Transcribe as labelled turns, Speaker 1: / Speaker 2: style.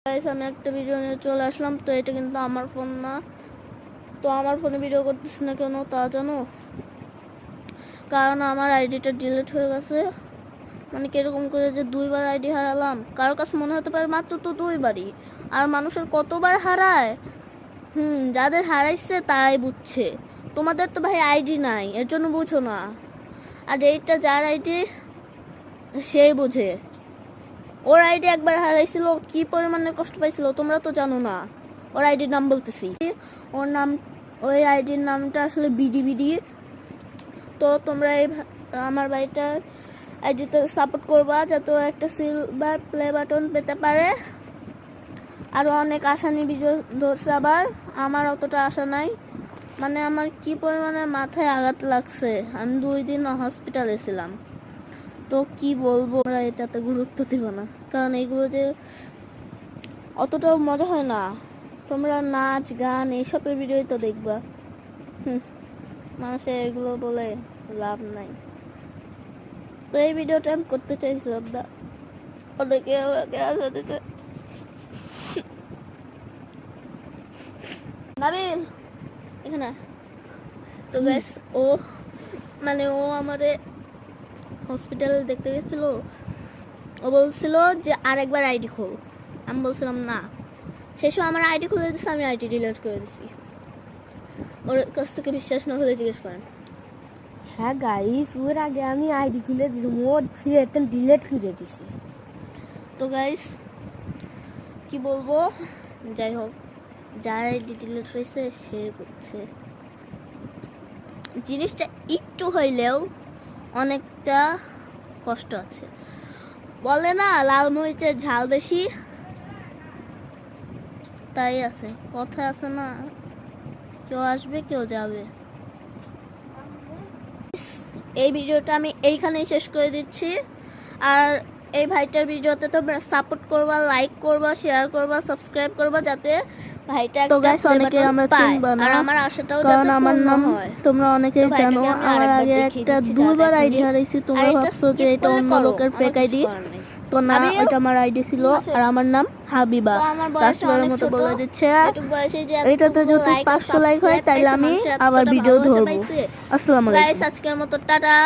Speaker 1: Guys আমি একটা video নিয়ে চলে আসলাম। তো এটা কিন্তু আমার ফোন না, তো আমার ফোনে ভিডিও করতেছি না কেন তা জানো? কারণ আমার আইডিটা ডিলিট হয়ে গেছে। মানে কিরকম করে যে দুইবার আইডি হারালাম, কারোর কাছে মনে হতে পারে মাত্র তো দুইবারই, আর মানুষের কতবার হারায়। যাদের হারাইছে তারাই বুঝছে, তোমাদের তো ভাই আইডি নাই এর জন্য বুঝো না। আর এইটা যার আইডি সেই বুঝে। ওর আইডি একবার হারাইছিল, কি পরিমাণে কষ্ট পাইছিল তোমরা তো জানো না। ওর আইডির নাম বলতেছি, ওর নাম, ওই আইডির নামটা আসলে বিডি বিডি। তো তোমরা এই আমার বাড়িটা আইডিতে সাপোর্ট করবা যাতে ও একটা সিলভার প্লে বাটন পেতে পারে। আরও অনেক আশা নিয়ে ভিডিও ধরছে, আবার আমার অতটা আশা নাই। মানে আমার কি পরিমাণে মাথায় আঘাত লাগছে, আমি 2 দিন হসপিটালে ছিলাম। তো কি বলবো, আমরা এটাতে গুরুত্ব দিব না, কারণ এইগুলো যে অতটাও মজা হয় না। তোমরা নাচ গান এইসবের ভিডিওই তো দেখবা। মানুষের এগুলো বলে লাভ নাই। তো এই ভিডিওটা আমি করতে চাইছিলাম না, অনেকে আমাকে আশা দিতে। নাবিল এখানে। তো গ্যাস ও মানে ও আমাদের হসপিটালে দেখতে গেছিল। ও বলছিল যে আরেকবার আইডি খোল। আমি বলছিলাম না। শেষে আমার আইডি খুলে দিচ্ছে, আমি আইডি ডিলিট করে দিছি। ওর কাছ থেকে বিশ্বাস না হলে জিজ্ঞেস করেন।
Speaker 2: হ্যাঁ গাইস, ওর আগে আমি আইডি খুলে দিছি, মোট ফিরে একদম ডিলিট করে দিছি।
Speaker 1: তো গাইস কি বলবো, যাই হোক, যার আইডি ডিলিট হয়েছে সে করছে। জিনিসটা একটু হইলেও অনেকটা কষ্ট আছে। বলে না লাল মরিচের ঝাল বেশি, তাই আছে, কথা আছে না, কেউ আসবে কেউ যাবে। এই ভিডিওটা আমি এইখানেই শেষ করে দিচ্ছি। আর এই ভাইটার ভিডিওতে তোমরা সাপোর্ট করবা, লাইক করবা, শেয়ার করবা, সাবস্ক্রাইব করবা, যাতে ভাইটা
Speaker 2: তো গাইস অনেকে আমরা চিনবা না,
Speaker 1: আর আমার আশাটাও
Speaker 2: কারণ
Speaker 1: যাতে
Speaker 2: আমার নাম
Speaker 1: হয়।
Speaker 2: তোমরা অনেকেই জানো। আমার আগে একটা 2বার আইডি হারাইছি, তোমরা ভাবছো যে এটা অন্য লোকের ফেক আইডি। তো না, এটা আমার আইডি ছিল, আর আমার নাম হাবিবা। লাস্টবারের মতো বলে দিচ্ছে, এটাতে যদি 500 লাইক হয় তাহলে আমি আবার ভিডিও ধরবো। আসসালামু আলাইকুম।
Speaker 1: আজকের মতো টাটা।